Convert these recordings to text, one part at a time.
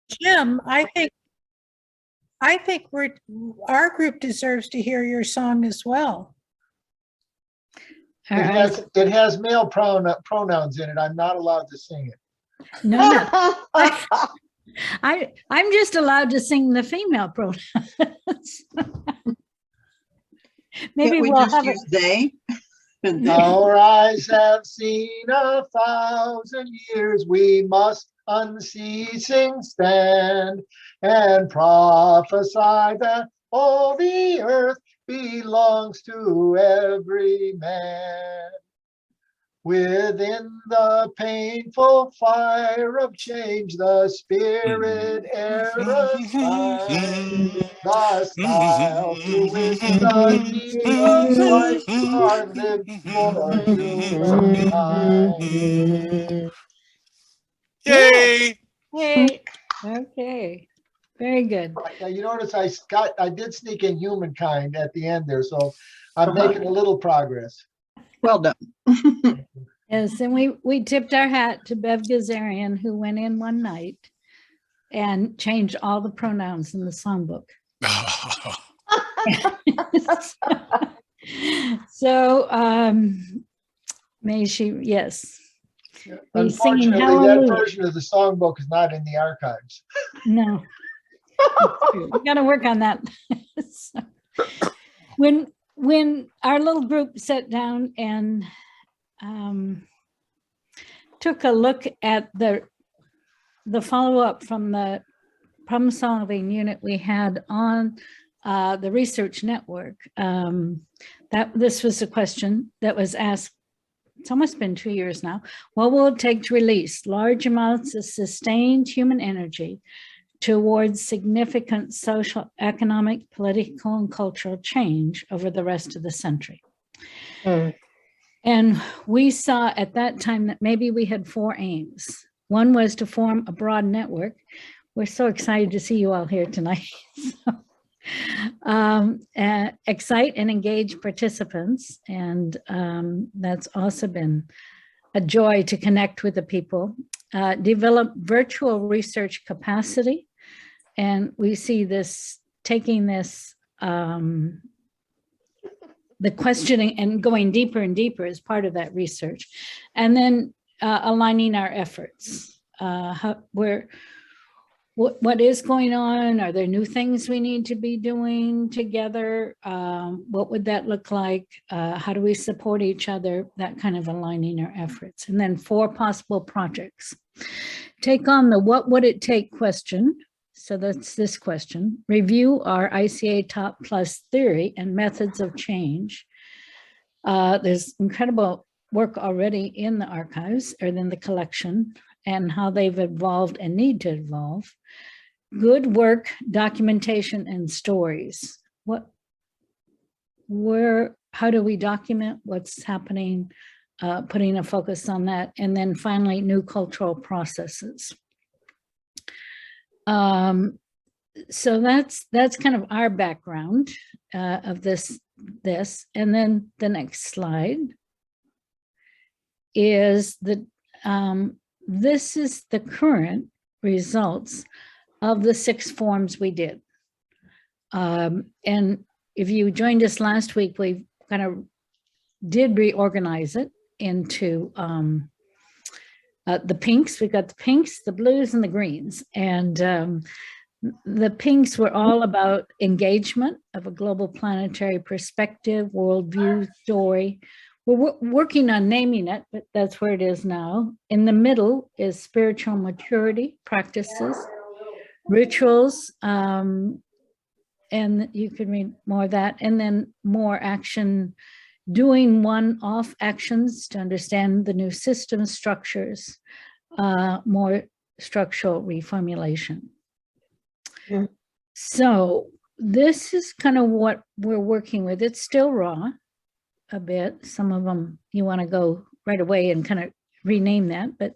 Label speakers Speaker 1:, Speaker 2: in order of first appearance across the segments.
Speaker 1: Jim, I think our group deserves to hear your song as well.
Speaker 2: All right.
Speaker 3: It has male pronouns in it. I'm not allowed to sing it.
Speaker 2: No. I'm just allowed to sing the female pronouns. Maybe
Speaker 4: Can't we
Speaker 2: we'll
Speaker 4: just
Speaker 2: have
Speaker 4: use they? And they.
Speaker 3: Our eyes have seen 1,000 years. We must unceasing stand and prophesy that all the earth belongs to every man. Within the painful fire of change, the spirit air assigns, the style to which the Jesus Christ are lived for humankind.
Speaker 5: Yay!
Speaker 2: Hey, okay, very good.
Speaker 3: Now you notice I did sneak in humankind at the end there, so I'm making a little progress.
Speaker 4: Well done.
Speaker 2: Yes, and we tipped our hat to Bev Gazarian, who went in one night and changed all the pronouns in the songbook. So may she, yes. He's singing
Speaker 3: Unfortunately, that
Speaker 2: hallelujah.
Speaker 3: version of the songbook is not in the archives.
Speaker 2: No. We got to work on that. So, when our little group sat down and took a look at the follow-up from the problem-solving unit we had on the research network, that this was a question that was asked. It's almost been 2 years now. What will it take to release large amounts of sustained human energy towards significant social, economic, political, and cultural change over the rest of the century? And we saw at that time that maybe we had 4 aims. One was to form a broad network. We're so excited to see you all here tonight. Excite and engage participants. And that's also been a joy to connect with the people. Develop virtual research capacity. And we see this, taking this, the questioning and going deeper and deeper as part of that research. And then aligning our efforts. What is going on? Are there new things we need to be doing together? What would that look like? How do we support each other? That kind of aligning our efforts. And then 4 possible projects. Take on the what would it take question. So that's this question. Review our ICA Top Plus theory and methods of change. There's incredible work already in the archives or in the collection and how they've evolved and need to evolve. Good work, documentation, and stories. How do we document what's happening? Putting a focus on that. And then finally, new cultural processes. So that's kind of our background of this. And then the next slide is this is the current results of the 6 forms we did. And if you joined us last week, we kind of did reorganize it into the pinks. We got the pinks, the blues, and the greens. And the pinks were all about engagement of a global planetary perspective, worldview, story. We're working on naming it, but that's where it is now. In the middle is spiritual maturity practices, rituals, and you can read more of that, and then more action, doing one-off actions to understand the new system structures, more structural reformulation. Yeah. So this is kind of what we're working with. It's still raw a bit. Some of them you want to go right away and kind of rename that, but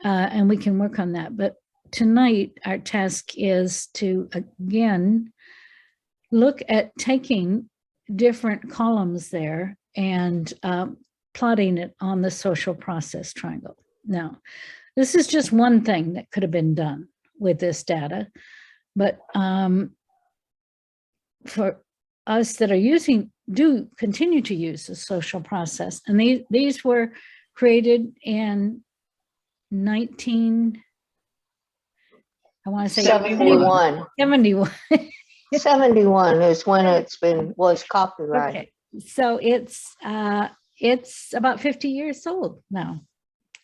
Speaker 2: and we can work on that. But tonight our task is to again look at taking different columns there and plotting it on the social process triangle. Now, this is just one thing that could have been done. with this data, but for us that are do continue to use the social process, and these were created in
Speaker 5: 71.
Speaker 2: 71.
Speaker 5: 71 is when was copyrighted.
Speaker 2: Okay, so it's about 50 years old now,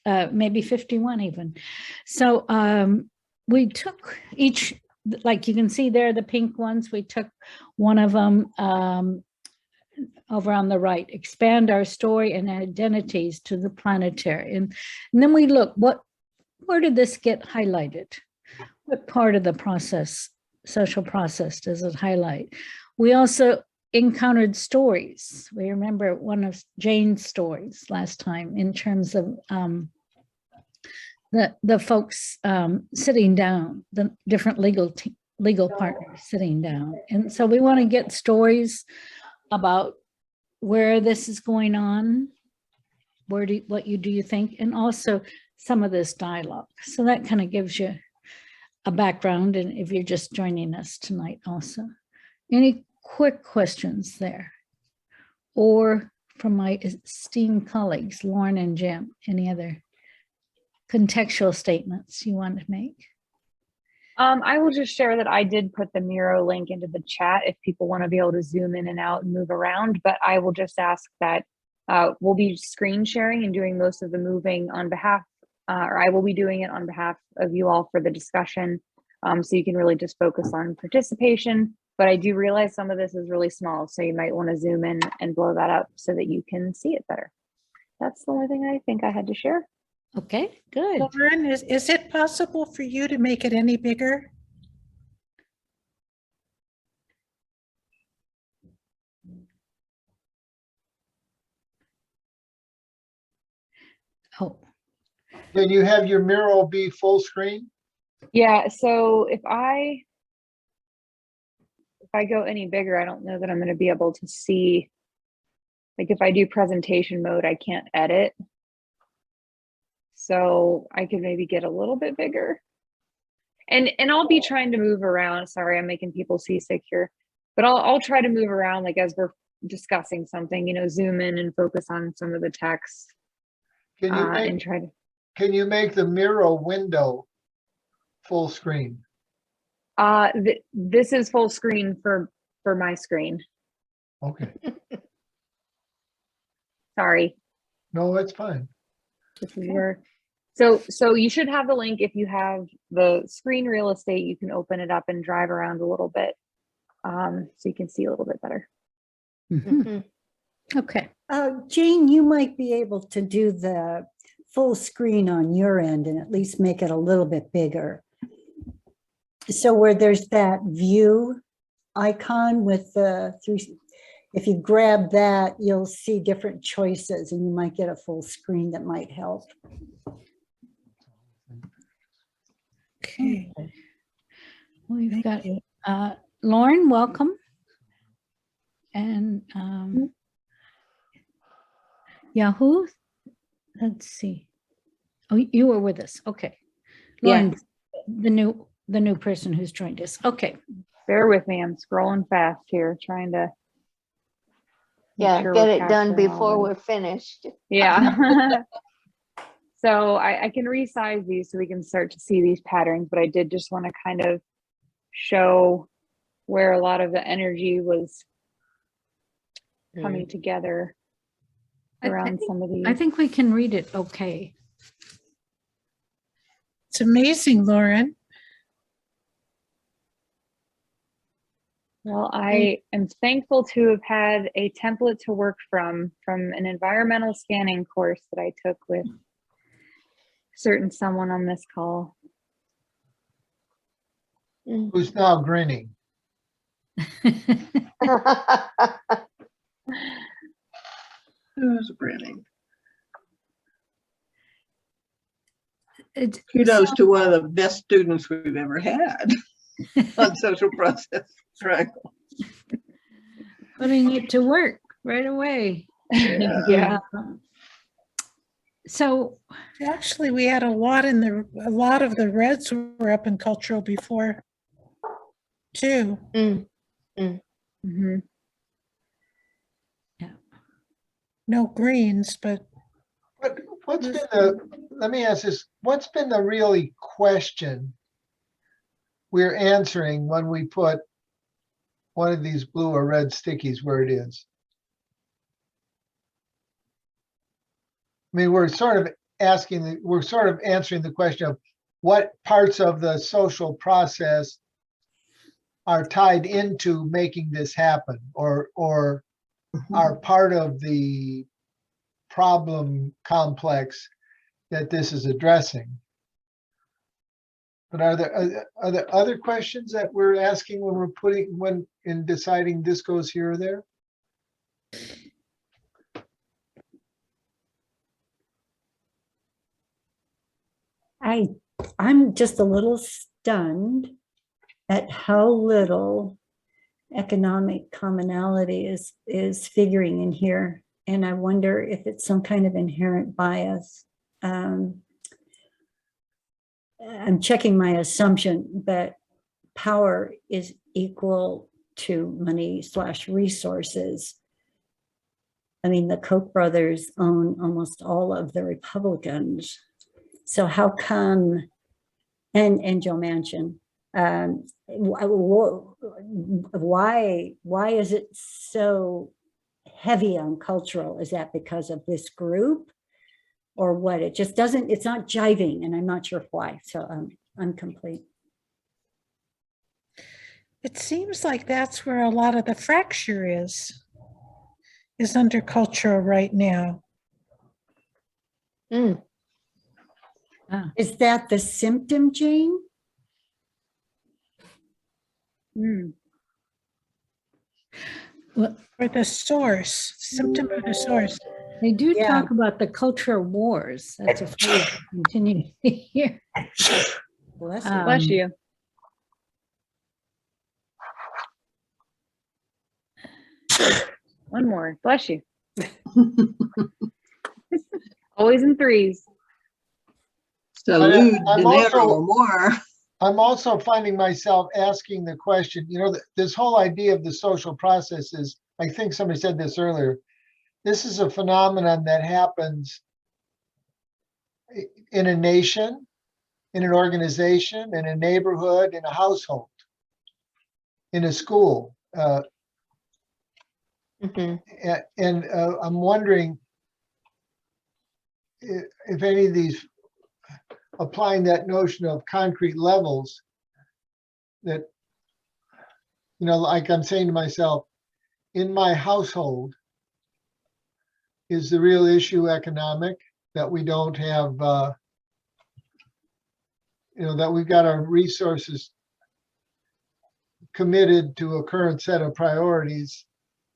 Speaker 2: maybe 51 even. So we took each, like you can see there, the pink ones, we took one of them over on the right, expand our story and identities to the planetary. And then we look, where did this get highlighted? What part of the process, social process, does it highlight? We also encountered stories. We remember one of Jane's stories last time in terms of the folks sitting down, the different legal partners sitting down. And so we want to get stories about where this is going on, what do you think, and also some of this dialogue. So that kind of gives you a background, and if you're just joining us tonight also. Any quick questions there? Or from my esteemed colleagues, Lauren and Jim, any other contextual statements you want to make?
Speaker 6: I will just share that I did put the Miro link into the chat if people want to be able to zoom in and out and move around, but I will just ask that we'll be screen sharing and doing most of the moving on behalf, or I will be doing it on behalf of you all for the discussion. So you can really just focus on participation, but I do realize some of this is really small, so you might want to zoom in and blow that up so that you can see it better. That's the only thing I think I had to share.
Speaker 2: Okay, good.
Speaker 1: Lauren, is it possible for you to make it any bigger?
Speaker 2: Oh,
Speaker 3: Can you have your Miro be full screen?
Speaker 6: Yeah, so if I go any bigger, I don't know that I'm going to be able to see, like if I do presentation mode, I can't edit. So I could maybe get a little bit bigger. And I'll be trying to move around. Sorry, I'm making people seasick here, but I'll try to move around, like as we're discussing something, you know, zoom in and focus on some of the text.
Speaker 3: Can you
Speaker 6: And try to.
Speaker 3: can you make the Miro window full screen?
Speaker 6: This is full screen for my screen.
Speaker 3: Okay,
Speaker 6: Sorry.
Speaker 3: no, that's fine.
Speaker 6: This is where, so you should have the link. If you have the screen real estate, you can open it up and drive around a little bit, so you can see a little bit better.
Speaker 2: mhm. Okay.
Speaker 7: Jane, you might be able to do the full screen on your end and at least make it a little bit bigger. So where there's that view icon with the three, if you grab that, you'll see different choices and you might get a full screen that might help.
Speaker 1: Okay.
Speaker 2: We've
Speaker 1: Thank
Speaker 2: got
Speaker 1: you.
Speaker 2: Lauren, welcome. And Yahoo, let's see. Oh, you were with us. Okay. Lauren, the new person who's joined us. Okay.
Speaker 6: Bear with me. I'm scrolling fast here, trying to. make
Speaker 5: Yeah,
Speaker 6: sure
Speaker 5: get
Speaker 6: we're
Speaker 5: it done
Speaker 6: capturing all
Speaker 5: before
Speaker 6: this.
Speaker 5: we're finished.
Speaker 6: Yeah. So I can resize these so we can start to see these patterns, but I did just want to kind of show where a lot of the energy was coming together around some of these.
Speaker 2: I think we can read it okay.
Speaker 1: It's amazing, Lauren.
Speaker 6: Well, I am thankful to have had a template to work from an environmental scanning course that I took with certain someone on this call.
Speaker 3: Who's now grinning?
Speaker 4: Who's grinning?
Speaker 2: It-
Speaker 4: Kudos to one of the best students we've ever had on social process triangle.
Speaker 2: Putting it to work right away.
Speaker 4: Yeah.
Speaker 6: Yeah.
Speaker 2: So,
Speaker 1: Actually, we had a lot a lot of the reds were up in cultural before too.
Speaker 5: Mm,
Speaker 6: Mhm.
Speaker 1: No greens, but
Speaker 3: What's been let me ask this, what's been the really question we're answering when we put one of these blue or red stickies where it is? I mean, we're sort of answering the question of what parts of the social process are tied into making this happen or are part of the problem complex that this is addressing. But are there other questions that we're asking when when in deciding this goes here or there?
Speaker 7: I'm just a little stunned at how little economic commonality is figuring in here. And I wonder if it's some kind of inherent bias. I'm checking my assumption that power is equal to money/resources. I mean, the Koch brothers own almost all of the Republicans. So how come, and Joe Manchin, why is it so heavy on cultural? Is that because of this group or what? It just doesn't, it's not jiving, and I'm not sure why. So I'm complete.
Speaker 1: it seems like that's where a lot of the fracture is under cultural right now.
Speaker 5: mm.
Speaker 7: Is that the symptom, Jane?
Speaker 6: Mm.
Speaker 2: well,
Speaker 1: Or the source, symptom of the source.
Speaker 2: they do
Speaker 7: Yeah.
Speaker 2: talk about the culture wars. That's a phrase I continue to hear.
Speaker 7: Bless you.
Speaker 6: Bless
Speaker 2: Um,
Speaker 6: you. One more. Bless you. Always in threes.
Speaker 4: Salud,
Speaker 3: I'm
Speaker 4: dinero,
Speaker 3: also-
Speaker 4: more.
Speaker 3: I'm also finding myself asking the question, this whole idea of the social process is, I think somebody said this earlier, this is a phenomenon that happens in a nation, in an organization, in a neighborhood, in a household, in a school.
Speaker 5: Mhm.
Speaker 3: And I'm wondering if any of these, applying that notion of concrete levels, that, like I'm saying to myself, in my household, is the real issue economic, that we don't have, that we've got our resources committed to a current set of priorities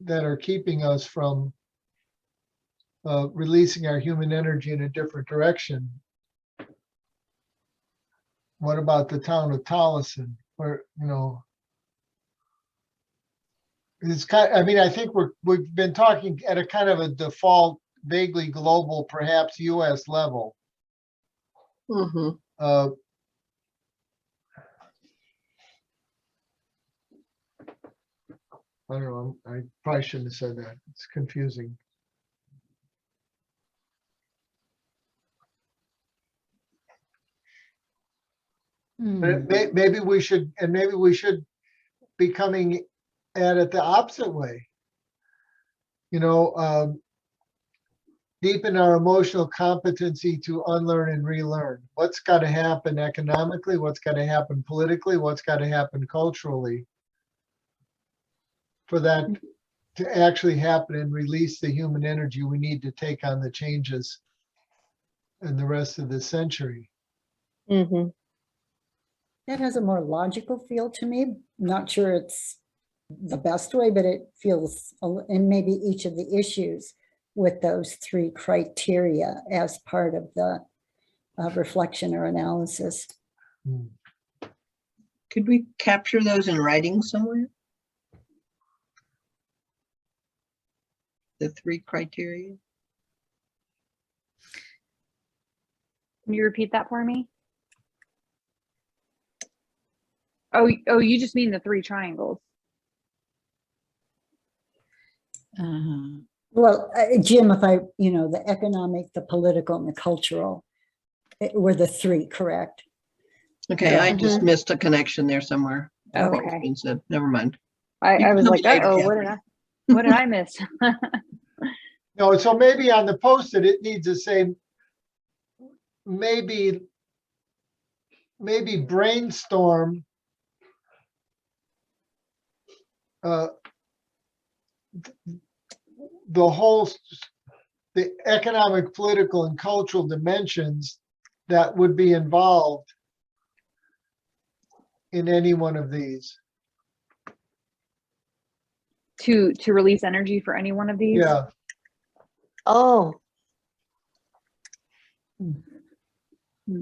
Speaker 3: that are keeping us from releasing our human energy in a different direction? What about the town of Tolleson, where, it's I think we've been talking at a kind of a default, vaguely global, perhaps US level.
Speaker 4: Mhm.
Speaker 3: I don't know, I probably shouldn't have said that. It's confusing. But maybe we should be coming at it the opposite way. Deepen our emotional competency to unlearn and relearn. What's got to happen economically? What's got to happen politically? What's got to happen culturally for that to actually happen and release the human energy we need to take on the changes in the rest of this century?
Speaker 5: Mhm.
Speaker 7: That has a more logical feel to me. Not sure it's the best way, but it feels, and maybe each of the issues with those three criteria as part of the reflection or analysis.
Speaker 3: Hmm.
Speaker 4: Could we capture those in writing somewhere? The three criteria?
Speaker 6: Can you repeat that for me? Oh, you just mean the 3 triangles.
Speaker 7: Well, Jim, if the economic, the political, and the cultural were the 3, correct?
Speaker 4: Okay, I just
Speaker 5: Mhm.
Speaker 4: missed a connection there somewhere. What was
Speaker 6: Okay.
Speaker 4: being said. Never mind.
Speaker 6: I was like,
Speaker 4: later,
Speaker 6: oh, what did I miss?
Speaker 3: No, so maybe on the post-it, it needs to say, maybe brainstorm the economic, political, and cultural dimensions that would be involved in any one of these.
Speaker 6: to release energy for any one of these?
Speaker 3: Yeah,
Speaker 5: Oh,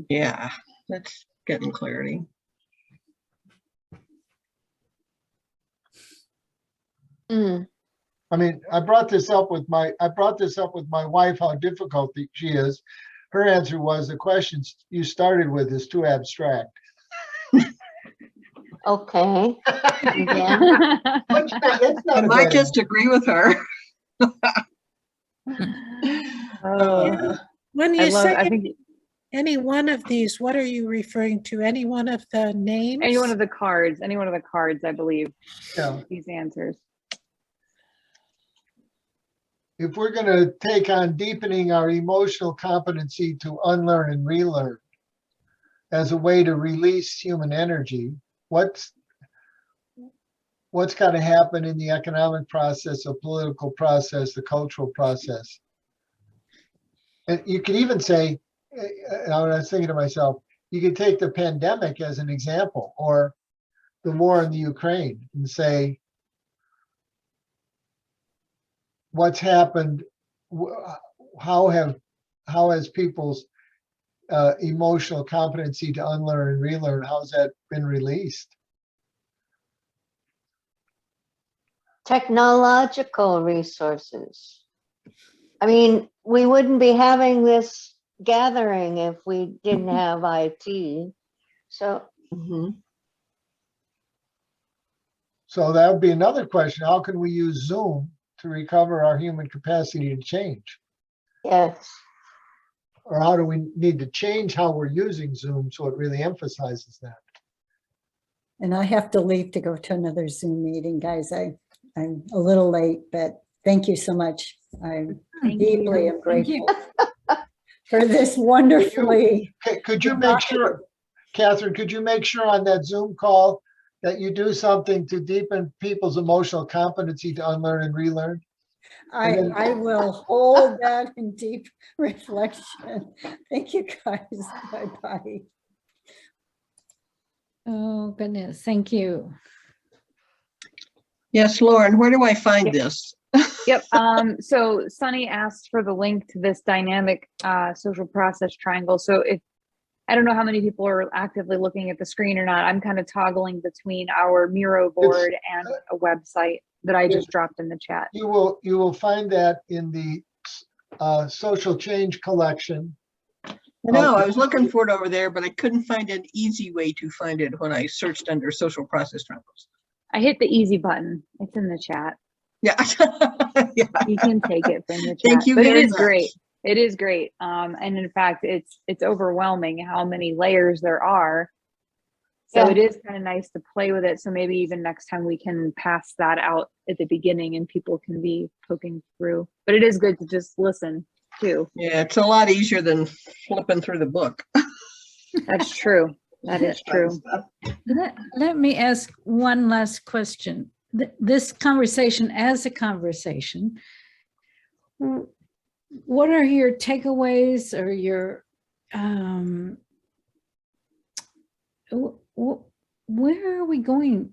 Speaker 4: Yeah, that's getting clarity.
Speaker 5: mm,
Speaker 3: I mean, I brought this up with my wife, how difficult she is. Her answer was, the questions you started with is too abstract.
Speaker 5: okay. Yeah.
Speaker 3: That's not
Speaker 4: I
Speaker 3: a
Speaker 4: might
Speaker 3: bad
Speaker 4: just agree with her.
Speaker 6: Oh,
Speaker 1: When
Speaker 6: I
Speaker 1: you say
Speaker 6: I think
Speaker 1: any one of these, what are you referring to? Any one of the names?
Speaker 6: any one of the cards, I believe,
Speaker 3: Yeah.
Speaker 6: these answers.
Speaker 3: If we're going to take on deepening our emotional competency to unlearn and relearn as a way to release human energy, what's got to happen in the economic process, the political process, the cultural process? And you could even say, I was thinking to myself, you could take the pandemic as an example, or the war in the Ukraine, and say, what's happened? How has people's emotional competency to unlearn and relearn, how's that been released?
Speaker 5: Technological resources. I mean, we wouldn't be having this gathering if we didn't have IT. So,
Speaker 4: Mhm.
Speaker 3: So that would be another question. How can we use Zoom to recover our human capacity to change?
Speaker 5: yes.
Speaker 3: Or how do we need to change how we're using Zoom so it really emphasizes that?
Speaker 7: And I have to leave to go to another Zoom meeting, guys. I'm a little late, but thank you so much. I
Speaker 6: Thank
Speaker 7: deeply
Speaker 6: you.
Speaker 7: am grateful for this wonderfully.
Speaker 3: Could you make sure, Catherine, could you make sure on that Zoom call that you do something to deepen people's emotional competency to unlearn and relearn?
Speaker 7: I will hold that in deep reflection. Thank you, guys. Bye-bye.
Speaker 2: Oh, goodness. Thank you.
Speaker 4: Yes, Lauren, where do I find
Speaker 6: Yep.
Speaker 4: this?
Speaker 6: Yep. So Sunny asked for the link to this dynamic social process triangle. So I don't know how many people are actively looking at the screen or not. I'm kind of toggling between our Miro board and a website that I just dropped in the chat.
Speaker 3: You will find that in the social change collection.
Speaker 4: No, I was looking for it over there, but I couldn't find an easy way to find it when I searched under social process triangles.
Speaker 6: I hit the easy button. It's in the chat.
Speaker 4: Yeah. Yeah.
Speaker 6: You can take it from the chat.
Speaker 4: Thank you
Speaker 6: but
Speaker 4: very
Speaker 6: it is
Speaker 4: much.
Speaker 6: great. It is great. And in fact, it's overwhelming how many layers there are. So
Speaker 5: Yeah.
Speaker 6: it is kind of nice to play with it. So maybe even next time we can pass that out at the beginning and people can be poking through. But it is good to just listen too.
Speaker 4: Yeah, it's a lot easier than flipping through the book.
Speaker 6: That's true. That is true.
Speaker 2: Let me ask one last question. This conversation as a conversation, what are your takeaways or your, where are we going?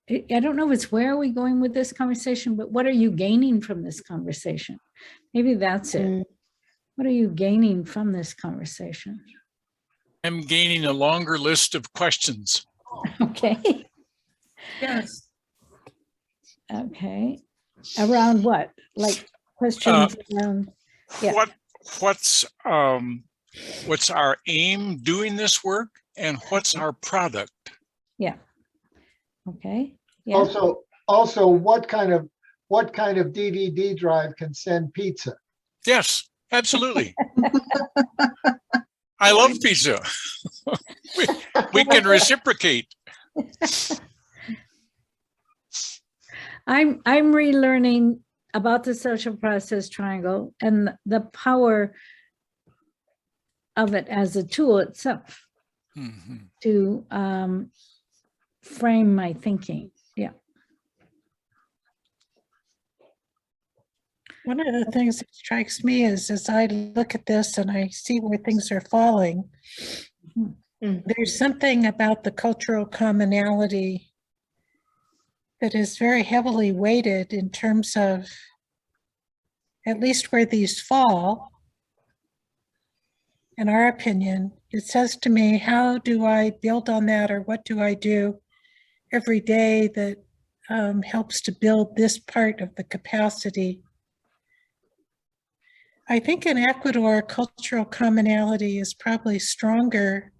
Speaker 2: I don't know if it's where are we going with this conversation, but what are you gaining from this conversation? Maybe that's it.
Speaker 5: Mm.
Speaker 2: What are you gaining from this conversation?
Speaker 8: I'm gaining a longer list of questions.
Speaker 2: Okay.
Speaker 1: Yes.
Speaker 2: Okay. Around what? Like questions around, yeah.
Speaker 8: What's What's our aim doing this work, and what's our product?
Speaker 2: Yeah. Okay. Yeah.
Speaker 3: Also, what kind of DVD drive can send pizza?
Speaker 8: Yes, absolutely. I love pizza. We can reciprocate.
Speaker 2: I'm relearning about the social process triangle and the power of it as a tool itself
Speaker 8: Mhm.
Speaker 2: to frame my thinking. Yeah.
Speaker 1: One of the things that strikes me is as I look at this and I see where things are falling, there's something about the cultural commonality that is very heavily weighted in terms of at least where these fall. In our opinion, it says to me, how do I build on that, or what do I do every day that helps to build this part of the capacity? I think in Ecuador, cultural commonality is probably stronger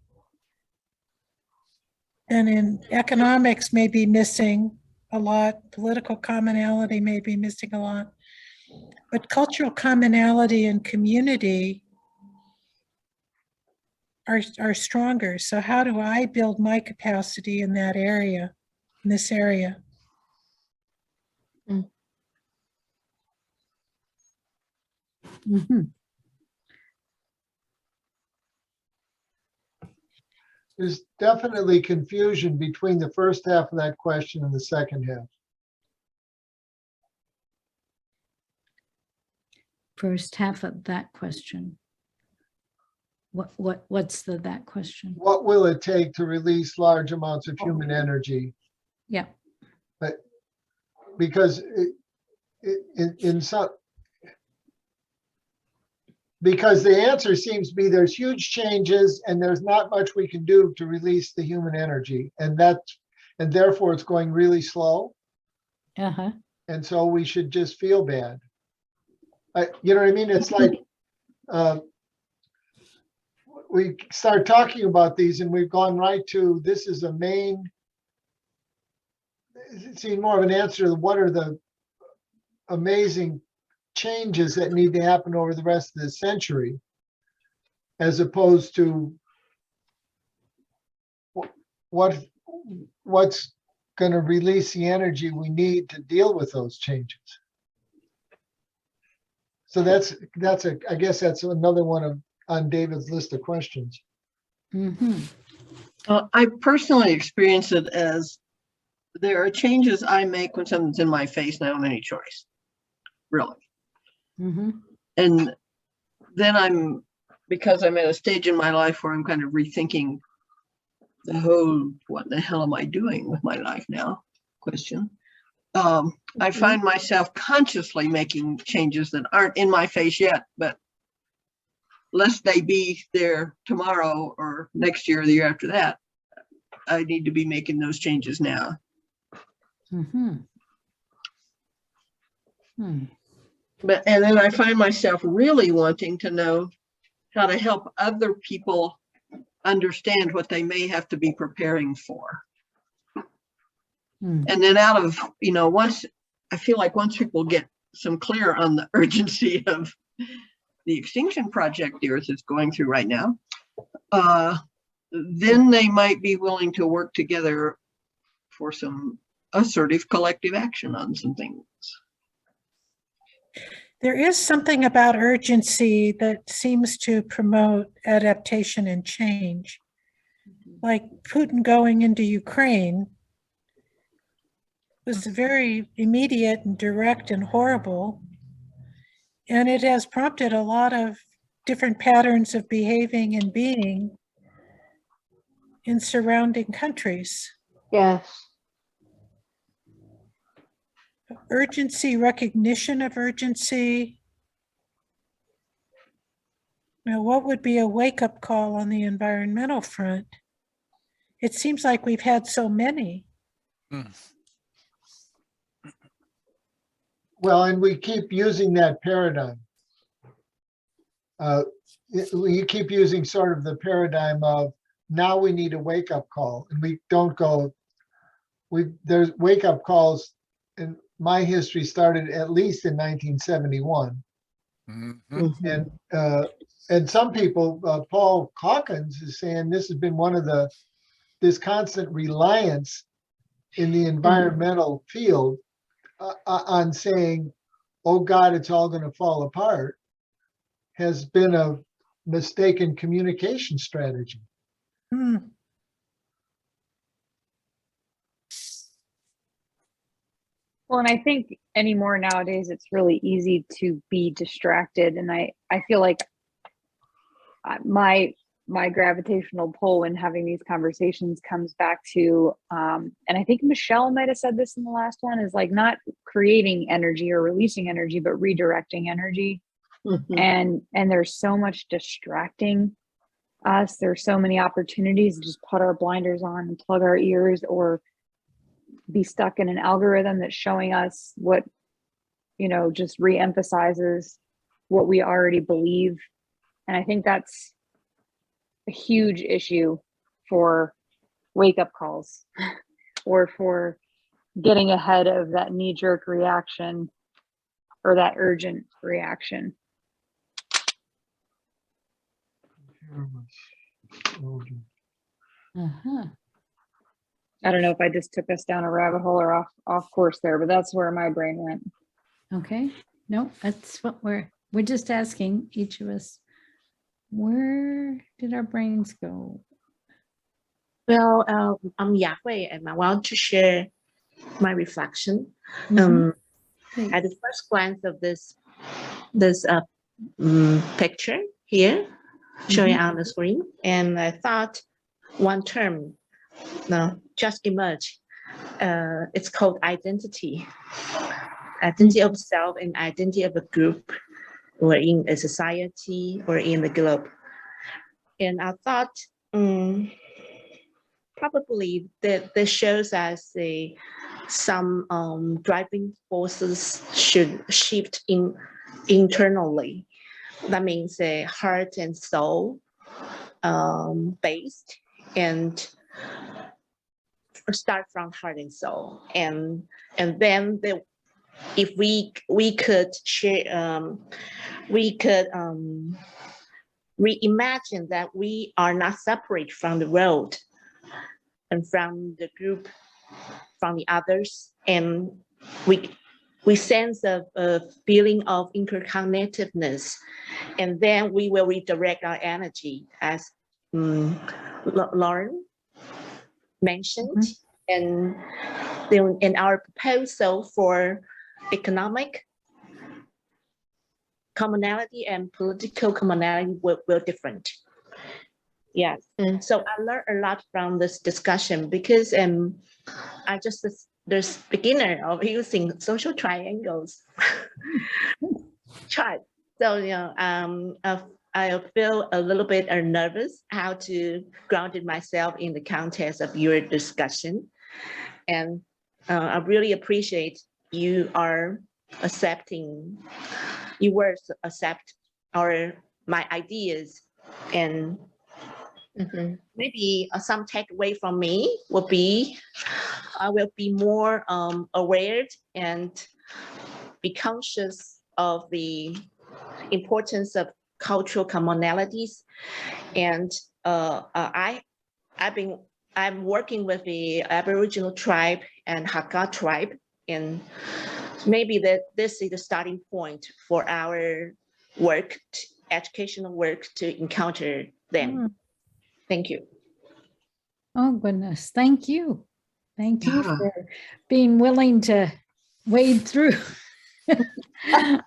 Speaker 1: than in economics, may be missing a lot. Political commonality may be missing a lot. But cultural commonality and community are stronger. So how do I build my capacity in that area, in this area?
Speaker 2: Mhm.
Speaker 3: There's definitely confusion between the first half of that question and the second half.
Speaker 2: First half of that question. What's that question?
Speaker 3: What will it take to release large amounts of human energy?
Speaker 2: Yeah.
Speaker 3: But because in some, because the answer seems to be there's huge changes and there's not much we can do to release the human energy, and therefore it's going really slow.
Speaker 2: Uh-huh.
Speaker 3: And so we should just feel bad. You know what I mean? It's like we start talking about these and we've gone right to, this is a main, it seems more of an answer to what are the amazing changes that need to happen over the rest of the century, as opposed to what's going to release the energy we need to deal with those changes. So I guess that's another one on David's list of questions.
Speaker 2: Mm-hmm.
Speaker 4: I personally experience it as there are changes I make when something's in my face, and I don't have any choice, really.
Speaker 2: Mm-hmm.
Speaker 4: And then because I'm at a stage in my life where I'm kind of rethinking the whole, what the hell am I doing with my life now question. I find myself consciously making changes that aren't in my face yet, but lest they be there tomorrow or next year or the year after that, I need to be making those changes now.
Speaker 2: Mm-hmm.
Speaker 4: And then I find myself really wanting to know how to help other people understand what they may have to be preparing for. And then out of, once people get some clear on the urgency of the extinction project the Earth is going through right now, then they might be willing to work together for some assertive collective action on some things.
Speaker 1: There is something about urgency that seems to promote adaptation and change. Like Putin going into Ukraine was very immediate and direct and horrible. And it has prompted a lot of different patterns of behaving and being in surrounding countries.
Speaker 5: Yes.
Speaker 1: Urgency, recognition of urgency. Now, what would be a wake-up call on the environmental front? It seems like we've had so many.
Speaker 3: Well, and we keep using that paradigm. You keep using sort of the paradigm of now we need a wake up call, and we don't go. There's wake up calls in my history started at least in 1971,
Speaker 8: Mhm.
Speaker 3: and some people, Paul Hawkins is saying this has been one of this constant reliance in the environmental field on saying, "Oh God, it's all going to fall apart," has been a mistaken communication strategy.
Speaker 1: Hmm.
Speaker 6: Well, and I think anymore nowadays, it's really easy to be distracted. And I feel like my gravitational pull when having these conversations comes back to, and I think Michelle might have said this in the last one, is like not creating energy or releasing energy, but redirecting energy. And there's so much distracting us. There's so many opportunities to just put our blinders on and plug our ears, or be stuck in an algorithm that's showing us what, just re-emphasizes what we already believe. And I think that's a huge issue for wake-up calls or for getting ahead of that knee-jerk reaction or that urgent reaction.
Speaker 2: Uh-huh.
Speaker 6: I don't know if I just took us down a rabbit hole or off course there, but that's where my brain went.
Speaker 2: Okay. No, that's what we're just asking each of us. Where did our brains go?
Speaker 9: Well, I'm Yahweh, and I want to share my reflection.
Speaker 2: Mhm.
Speaker 9: At the first glance of this picture here, showing on the screen, and I thought one term just emerged. It's called identity. Identity of self and identity of a group, or in a society, or in the globe. And I thought probably that this shows us some driving forces should shift internally. That means a heart and soul based, and start from heart and soul, and then if we could share, we could reimagine that we are not separate from the world and from the group, from the others, and we sense a feeling of interconnectedness, and then we will redirect our energy, as Lauren mentioned, and in our proposal for economic commonality and political commonality will different. Yes, and so I learned a lot from this discussion, because I just there's beginner of using social triangles chart. So I feel a little bit nervous how to ground myself in the context of your discussion, and I really appreciate you are accepting. You were accept my ideas, and maybe some takeaway from me will be I will be more aware and be conscious of the importance of cultural commonalities. And I'm working with the Aboriginal tribe and Hakka tribe, and maybe this is the starting point for our work, educational work, to encounter them. Thank you.
Speaker 2: Oh, goodness. Thank you. Thank you for being willing to wade through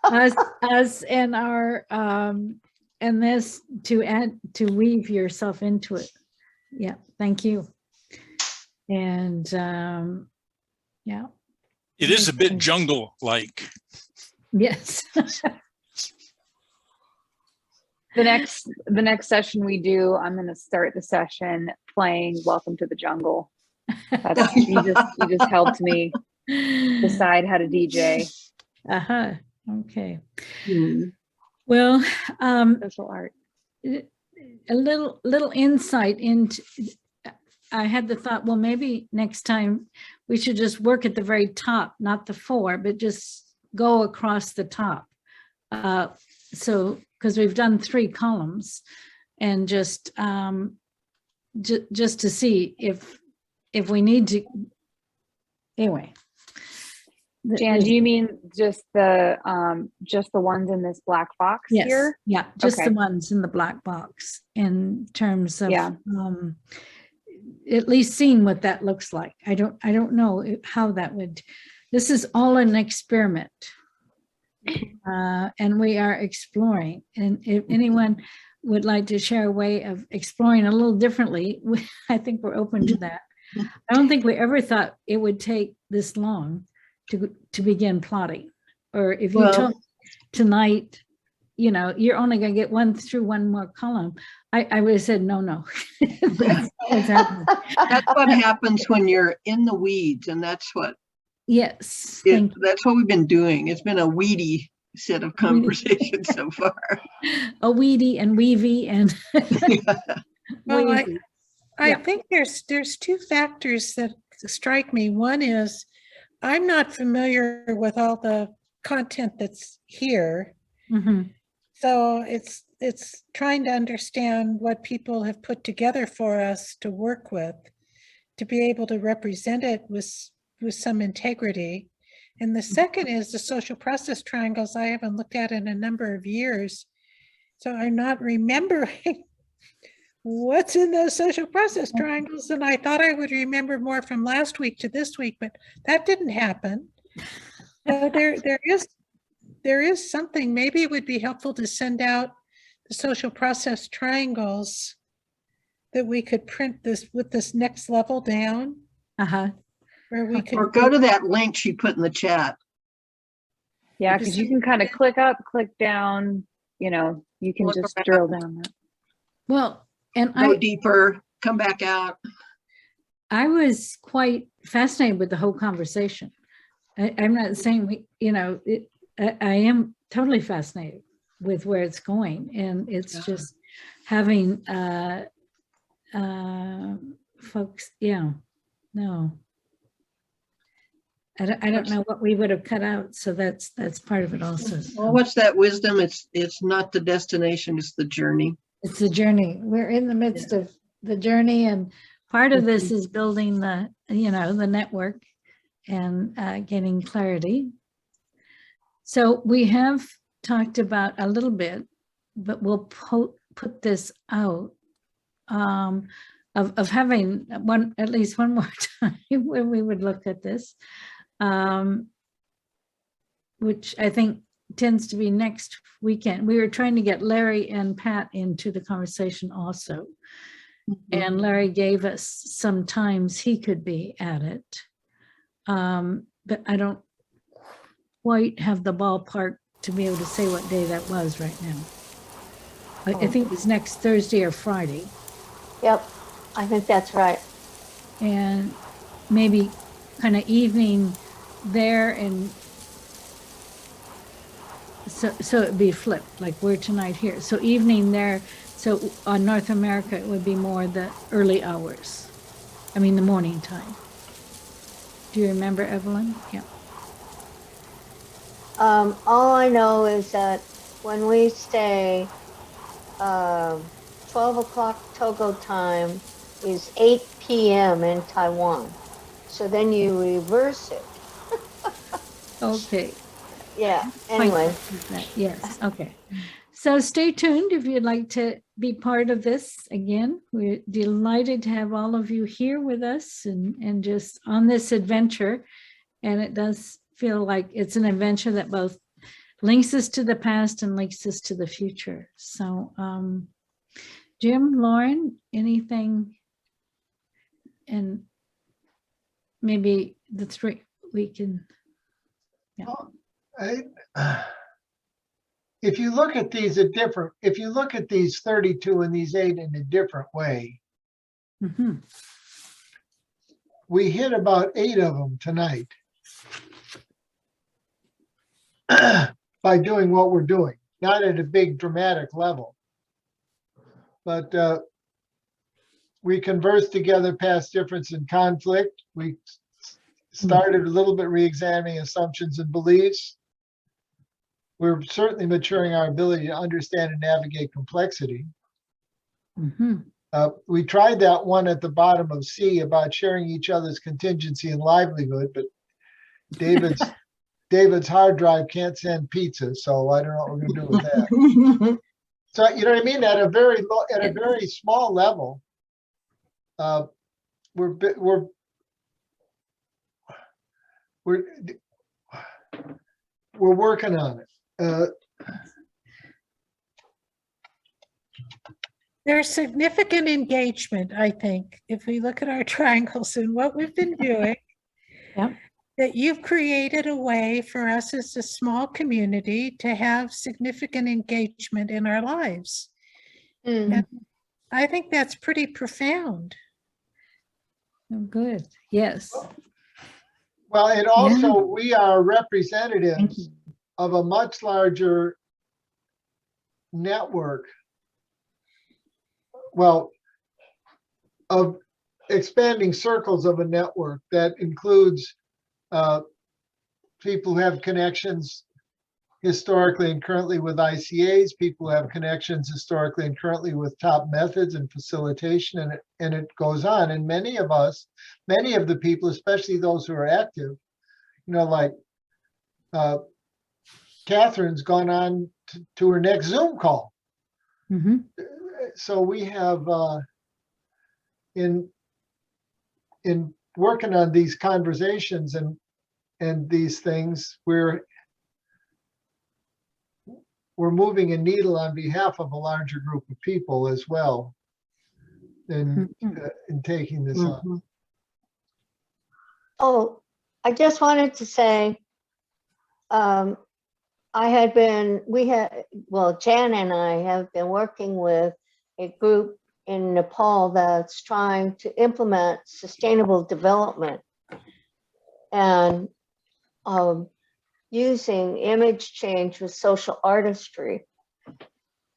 Speaker 2: us and our and this to weave yourself into it. Yeah, thank you. And yeah.
Speaker 8: It is a bit jungle-like.
Speaker 2: Yes.
Speaker 6: The next session we do, I'm going to start the session playing "Welcome to the Jungle." You just helped me decide how to DJ.
Speaker 2: Uh-huh. Okay. Well,
Speaker 6: Social art.
Speaker 2: a little insight into, I had the thought, well, maybe next time we should just work at the very top, not the 4, but just go across the top. So, because we've done 3 columns, and just to see if we need to, anyway.
Speaker 6: Jan, do you mean just the ones in this black box
Speaker 2: Yes,
Speaker 6: here?
Speaker 2: yeah, just
Speaker 6: Okay.
Speaker 2: the ones in the black box in terms of
Speaker 6: Yeah.
Speaker 2: at least seeing what that looks like. I don't know how that would, this is all an experiment. And we are exploring, and if anyone would like to share a way of exploring a little differently, I think we're open to that. I don't think we ever thought it would take this long to begin plotting, or if you
Speaker 4: Well-
Speaker 2: told tonight, you're only going to get one more column, I would have said no. That's not what's happening.
Speaker 4: That's what happens when you're in the weeds, and that's what
Speaker 2: That's
Speaker 4: we've been doing. It's been a weedy set of conversations so far.
Speaker 2: a weedy and weavy and
Speaker 1: Well,
Speaker 2: wavy.
Speaker 1: I
Speaker 2: Yeah.
Speaker 1: think there's 2 factors that strike me. One is I'm not familiar with all the content that's here.
Speaker 2: Mhm.
Speaker 1: So it's trying to understand what people have put together for us to work with, to be able to represent it with some integrity. And the second is the social process triangles. I haven't looked at in a number of years. So I'm not remembering what's in those social process triangles. And I thought I would remember more from last week to this week, but that didn't happen. So there is something. Maybe it would be helpful to send out the social process triangles that we could print this with this next level down,
Speaker 2: Uh-huh.
Speaker 1: where we could.
Speaker 4: Or go to that link she put in the chat.
Speaker 6: Yeah, because you can kind of click up, click down, you can
Speaker 4: Look
Speaker 6: just
Speaker 4: around.
Speaker 6: drill down that.
Speaker 2: Well, and
Speaker 4: Go deeper, come back out.
Speaker 2: I was quite fascinated with the whole conversation. I'm not saying I am totally fascinated with where it's going, and it's
Speaker 4: Yeah.
Speaker 2: just having folks, no. I don't know what we would have cut out, so that's part of it also.
Speaker 4: Well, what's that wisdom? It's not the destination, it's the journey.
Speaker 2: It's the journey. We're in the midst of the journey, and part of this is building the network and getting clarity. So we have talked about a little bit, but we'll put this out of having at least one more time when we would look at this, which I think tends to be next weekend. We were trying to get Larry and Pat into the conversation also. And Larry gave us some times he could be at it. But I don't quite have the ballpark to be able to say what day that was right now. I think it was next Thursday or Friday.
Speaker 5: Yep, I think that's right.
Speaker 2: And maybe kind of evening there, and so it'd be flipped, like we're tonight here. So evening there, so on North America, it would be more the early hours. I mean, the morning time. Do you remember, Evelyn? Yeah.
Speaker 5: All I know is that when we say 12 o'clock Togo time is 8 p.m. in Taiwan. So then you reverse it.
Speaker 2: Okay.
Speaker 5: Yeah, anyway.
Speaker 2: Yes, okay. So stay tuned if you'd like to be part of this. Again, we're delighted to have all of you here with us and just on this adventure. And it does feel like it's an adventure that both links us to the past and links us to the future. So Jim, Lauren, anything? And maybe the 3 we can.
Speaker 3: If you look at these if you look at these 32 and these 8 in a different way, we hit about 8 of them tonight by doing what we're doing. not at a big dramatic level. But we conversed together past difference and conflict. We started a little bit re-examining assumptions and beliefs. We're certainly maturing our ability to understand and navigate complexity.
Speaker 2: Mhm.
Speaker 3: We tried that one at the bottom of C about sharing each other's contingency and livelihood, but David's hard drive can't send pizza, so I don't know what we're gonna do with that. So you know what I mean? At a very low, at a very small level, we're working on it.
Speaker 1: There's significant engagement, I think, if we look at our triangles and what we've been doing.
Speaker 2: Yep.
Speaker 1: That you've created a way for us as a small community to have significant engagement in our lives. And I think that's pretty profound.
Speaker 2: Oh, good. Yes.
Speaker 3: Well, and also
Speaker 2: Yeah.
Speaker 3: we are
Speaker 2: Thank
Speaker 3: representatives
Speaker 2: you.
Speaker 3: of a much larger network. Well, of expanding circles of a network that includes people who have connections historically and currently with ICAs, people who have connections historically and currently with top methods and facilitation, and it goes on. And many of us, many of the people, especially those who are active, you know, like Catherine's gone on to her next Zoom call.
Speaker 2: Mhm.
Speaker 3: So we have in working on these conversations and these things, we're moving a needle on behalf of a larger group of people as well in taking this on.
Speaker 5: Oh, I just wanted to say, Jan and I have been working with a group in Nepal that's trying to implement sustainable development and using image change with social artistry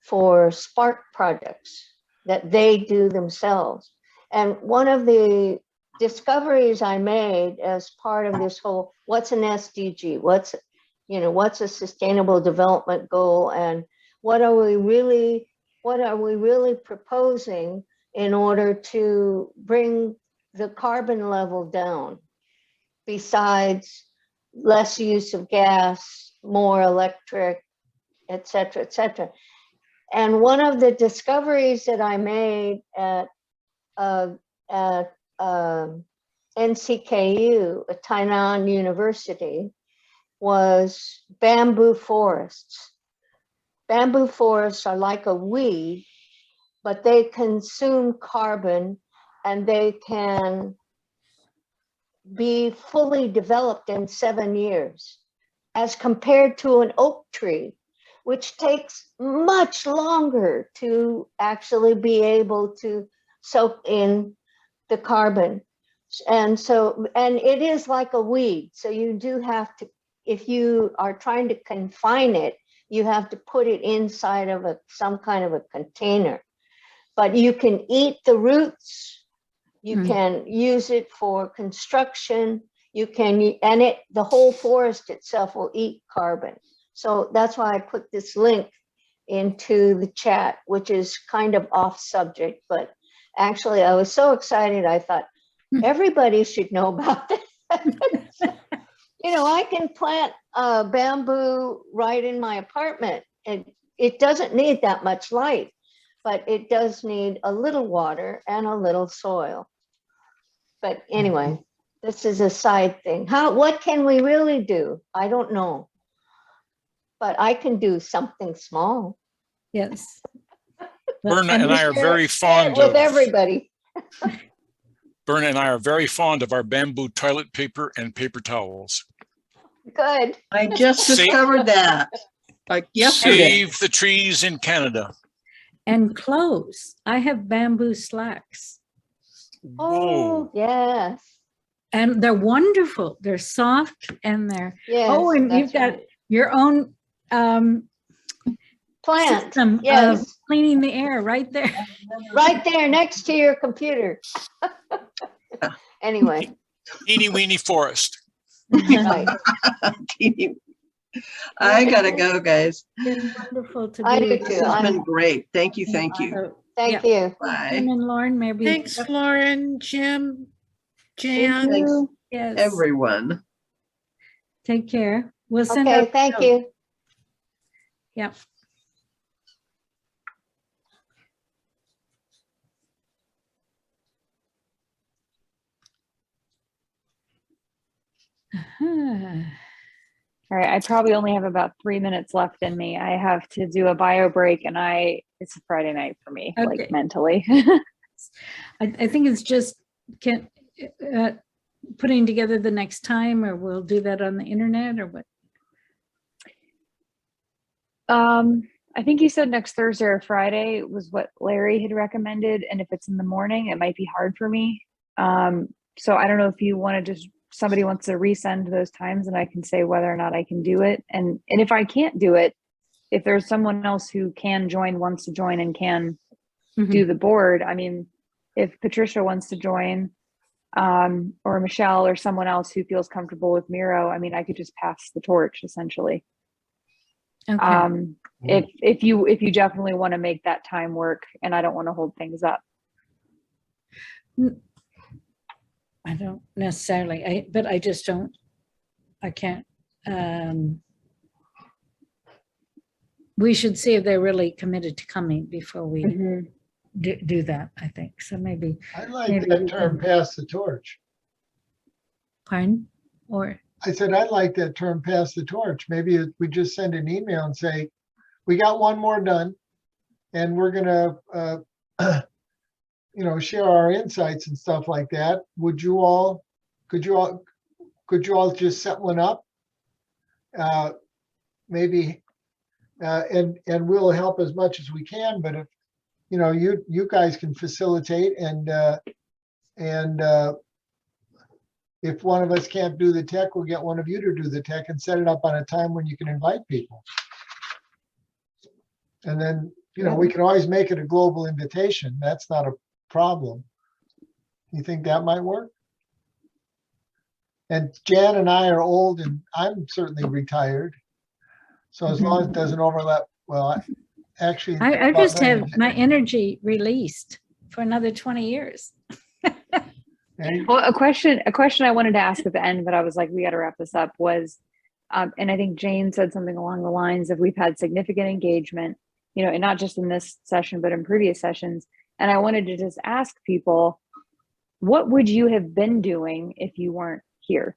Speaker 5: for spark projects that they do themselves. And one of the discoveries I made as part of this whole, what's an SDG? What's a sustainable development goal? And what are we really proposing in order to bring the carbon level down, besides less use of gas, more electric, et cetera, et cetera. And one of the discoveries that I made at NCKU, at Tainan University, was bamboo forests. Bamboo forests are like a weed, but they consume carbon and they can be fully developed in 7 years, as compared to an oak tree, which takes much longer to actually be able to soak in the carbon. And it is like a weed. So you do have to, if you are trying to confine it, you have to put it inside of some kind of a container. But you can eat the roots. You can use it for construction. You can, and the whole forest itself will eat carbon. So that's why I put this link into the chat, which is kind of off subject, but actually I was so excited. I thought everybody should know about this. I can plant bamboo right in my apartment, and it doesn't need that much light, but it does need a little water and a little soil. But anyway, this is a side thing. What can we really do? I don't know. But I can do something small.
Speaker 2: Yes.
Speaker 8: Berna and I are very fond
Speaker 5: with
Speaker 8: of
Speaker 5: everybody.
Speaker 8: Berna and I are very fond of our bamboo toilet paper and paper towels.
Speaker 5: Good.
Speaker 4: I just discovered that, like yesterday.
Speaker 8: Save the trees in Canada.
Speaker 2: And clothes. I have bamboo slacks.
Speaker 5: Oh, yes.
Speaker 2: And they're wonderful. They're soft and they're,
Speaker 5: Yes,
Speaker 2: and you've got your own
Speaker 5: plant,
Speaker 2: system of
Speaker 5: yes,
Speaker 2: cleaning the air right there.
Speaker 5: right there next to your computer. Anyway,
Speaker 8: Teeny weeny forest.
Speaker 5: right.
Speaker 4: I gotta go, guys.
Speaker 2: Been wonderful to
Speaker 5: I
Speaker 2: be
Speaker 5: do
Speaker 2: with
Speaker 5: too.
Speaker 4: This has
Speaker 5: I'm-
Speaker 4: been great. Thank you, thank you.
Speaker 2: So,
Speaker 5: Thank
Speaker 2: yeah.
Speaker 5: you.
Speaker 4: Bye.
Speaker 2: Jim and Lauren, maybe.
Speaker 1: Thanks, Lauren, Jim, Jan.
Speaker 4: Thanks,
Speaker 2: Yes.
Speaker 4: everyone.
Speaker 2: Take care. We'll send
Speaker 5: Okay,
Speaker 2: out.
Speaker 5: thank you.
Speaker 2: Yep.
Speaker 6: All right, I probably only have about 3 minutes left in me. I have to do a bio break and it's a Friday night for me,
Speaker 2: Okay.
Speaker 6: like mentally.
Speaker 2: I think it's just putting together the next time, or we'll do that on the internet, or what?
Speaker 6: I think you said next Thursday or Friday was what Larry had recommended. And if it's in the morning, it might be hard for me. So I don't know if you want to somebody wants to resend those times and I can say whether or not I can do it. And if I can't do it, if there's someone else who can join, wants to join and can do the board. I mean, if Patricia wants to join, or Michelle or someone else who feels comfortable with Miro, I mean, I could just pass the torch essentially.
Speaker 2: Okay.
Speaker 6: If you definitely want to make that time work and I don't want to hold things up.
Speaker 2: I don't necessarily, but I just don't, I can't. We should see if they're really committed to coming before we do that, I think. So maybe,
Speaker 3: I like
Speaker 2: Maybe
Speaker 3: that
Speaker 2: we
Speaker 3: term,
Speaker 2: can-
Speaker 3: pass the torch.
Speaker 2: pardon? Or,
Speaker 3: I said, I like that term, pass the torch. Maybe we just send an email and say, we got one more done and we're gonna, share our insights and stuff like that. Could you all just set one up? Maybe, and we'll help as much as we can, but if, you guys can facilitate and if one of us can't do the tech, we'll get one of you to do the tech and set it up on a time when you can invite people. And then, we can always make it a global invitation. That's not a problem. You think that might work? And Jan and I are old and I'm certainly retired. So as long as it doesn't overlap, well, actually.
Speaker 2: I just have my energy released for another 20 years.
Speaker 6: Well, a question I wanted to ask at the end, but I was like, we got to wrap this up was, and I think Jane said something along the lines of we've had significant engagement, and not just in this session, but in previous sessions. And I wanted to just ask people, what would you have been doing if you weren't here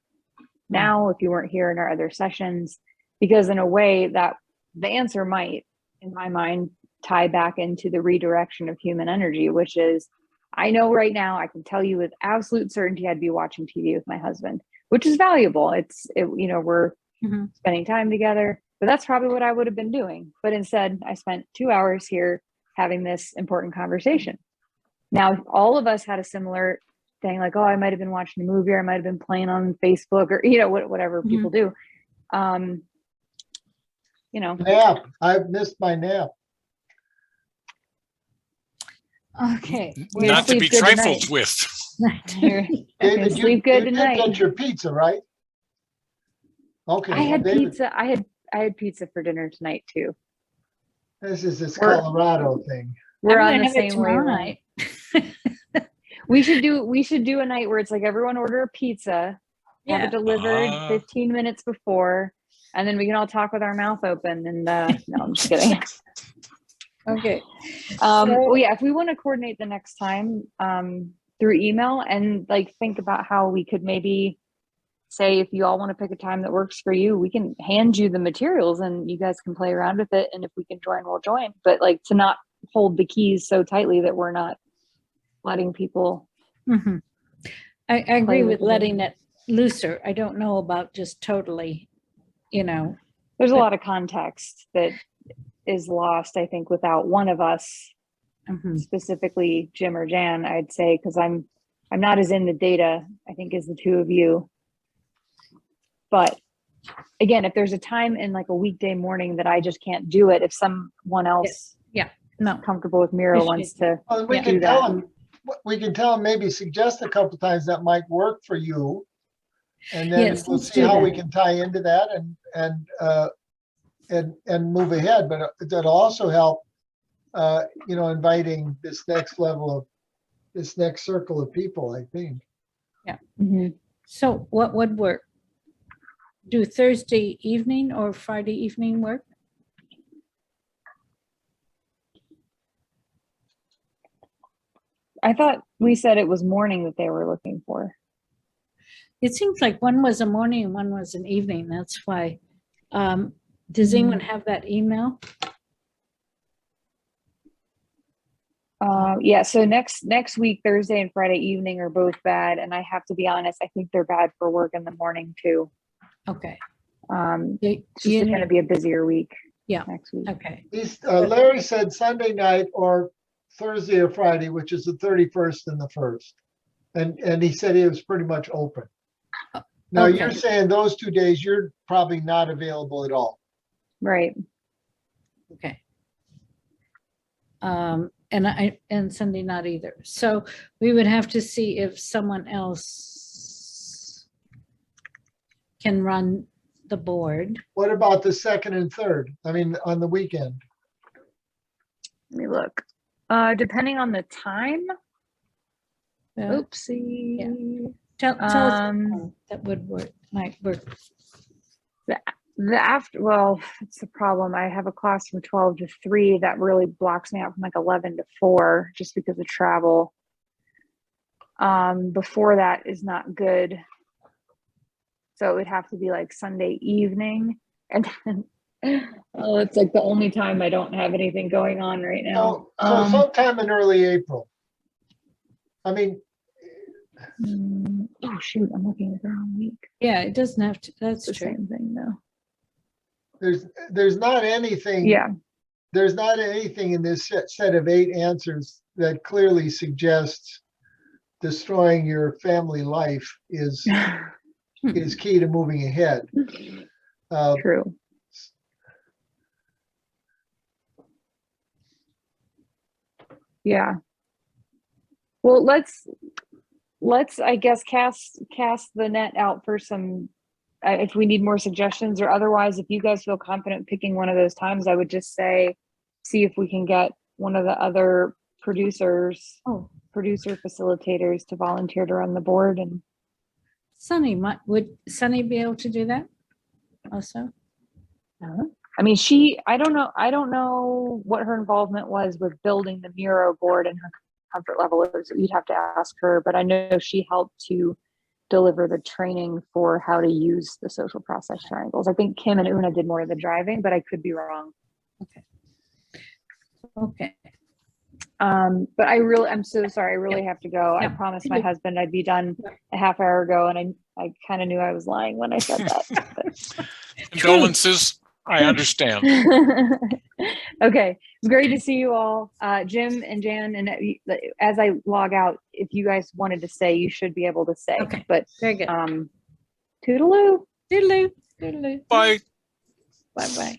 Speaker 6: now, if you weren't here in our other sessions? Because in a way that the answer might, in my mind, tie back into the redirection of human energy, which is, I know right now I can tell you with absolute certainty I'd be watching TV with my husband, which is valuable. We're spending time together, but that's probably what I would have been doing. But instead, I spent 2 hours here having this important conversation. Now, if all of us had a similar thing, like, oh, I might have been watching a movie, or I might have been playing on Facebook, or whatever people do.
Speaker 3: Nap. I've missed my nap.
Speaker 2: Okay.
Speaker 8: Not to be trifled with.
Speaker 3: David,
Speaker 6: sleep
Speaker 3: you
Speaker 6: good
Speaker 3: did
Speaker 6: tonight.
Speaker 3: get your pizza, right? Okay.
Speaker 6: I had
Speaker 3: David,
Speaker 6: pizza. I had pizza for dinner tonight too.
Speaker 3: This is this
Speaker 6: We're-
Speaker 3: Colorado thing.
Speaker 6: We're
Speaker 2: I'm
Speaker 6: on
Speaker 2: gonna
Speaker 6: the
Speaker 2: have it
Speaker 6: same
Speaker 2: tomorrow
Speaker 6: wavelength.
Speaker 2: night.
Speaker 6: We should do a night where it's like everyone order a pizza, have
Speaker 2: Yeah.
Speaker 6: it delivered 15 minutes before, and then we can all talk with our mouth open. And no, I'm just kidding.
Speaker 2: Okay.
Speaker 6: Well, yeah, if we want to coordinate the next time through email and think about how we could maybe say, if you all want to pick a time that works for you, we can hand you the materials and you guys can play around with it. And if we can join, we'll join. But to not hold the keys so tightly that we're not letting people.
Speaker 2: I agree with
Speaker 6: with it.
Speaker 2: letting it looser. I don't know about just totally,
Speaker 6: There's a lot of context that is lost, I think, without one of us, specifically Jim or Jan, I'd say, because I'm not as in the data, I think, as the two of you. But again, if there's a time in like a weekday morning that I just can't do it, if someone else
Speaker 2: Yeah, no,
Speaker 6: comfortable with Miro wants to
Speaker 3: Well, we
Speaker 2: Yeah.
Speaker 3: can
Speaker 6: do
Speaker 3: tell
Speaker 6: that.
Speaker 3: them, we can tell them, maybe suggest a couple times that might work for you. And then
Speaker 2: Yes,
Speaker 3: we'll
Speaker 2: let's
Speaker 3: see
Speaker 2: do
Speaker 3: how we
Speaker 2: that.
Speaker 3: can tie into that and move ahead. But that'll also help, inviting this next level of, this next circle of people, I think.
Speaker 6: Mhm.
Speaker 2: So what would work? Do Thursday evening or Friday evening work?
Speaker 6: I thought we said it was morning that they were looking for.
Speaker 2: It seems like one was a morning and one was an evening. That's why. Does anyone have that email?
Speaker 6: Yeah, so next week, Thursday and Friday evening are both bad, and I have to be honest, I think they're bad for work in the morning too.
Speaker 2: Okay.
Speaker 6: It's just going to be a busier week.
Speaker 2: Yeah.
Speaker 6: Next week.
Speaker 2: Okay.
Speaker 3: Larry said Sunday night or Thursday or Friday, which is the 31st and the 1st. And he said he was pretty much open. Now you're
Speaker 2: Okay.
Speaker 3: saying those 2 days, you're probably not available at all.
Speaker 6: Right.
Speaker 2: Okay. And Sunday not either. So we would have to see if someone else can run the board.
Speaker 3: What about the 2nd and 3rd? I mean, on the weekend?
Speaker 6: Let me look. Depending on the time.
Speaker 2: Yeah.
Speaker 6: Oopsie.
Speaker 2: Tell us
Speaker 6: Um,
Speaker 2: that would work, might work.
Speaker 6: Well, it's the problem. I have a class from 12 to 3 that really blocks me out from like 11 to 4 just because of travel. Before that is not good. So it would have to be like Sunday evening. And oh, it's like the only time I don't have anything going on right now.
Speaker 3: So sometime in early April. I mean,
Speaker 6: Oh shoot, I'm looking at the wrong week.
Speaker 2: Yeah, it doesn't have to, that's
Speaker 6: It's the
Speaker 2: true.
Speaker 6: same thing though.
Speaker 3: there's not anything.
Speaker 6: Yeah.
Speaker 3: There's not anything in this set of 8 answers that clearly suggests destroying your family life is key to moving ahead.
Speaker 6: True. Yeah. Well, let's I guess cast the net out for some if we need more suggestions, or otherwise if you guys feel confident picking one of those times, I would just say see if we can get one of the other producer facilitators to volunteer to run the board. And
Speaker 2: Sunny, would Sunny be able to do that also?
Speaker 6: I mean, I don't know what her involvement was with building the Miro board and her comfort level is. You'd have to ask her, but I know she helped to deliver the training for how to use the social process triangles. I think Kim and Una did more of the driving, but I could be wrong.
Speaker 2: Okay.
Speaker 6: But I'm so sorry. I really have to go. I promised my husband I'd be done a half hour ago, and I kind of knew I was lying when I said that.
Speaker 8: Condolences. I understand.
Speaker 6: Okay, it's great to see you all. Jim and Jan, and as I log out, if you guys wanted to say, you should be able to say.
Speaker 2: Okay,
Speaker 6: but
Speaker 2: very good.
Speaker 6: Toodaloo.
Speaker 2: Doodaloo. Doodaloo.
Speaker 8: Bye.
Speaker 2: Bye bye.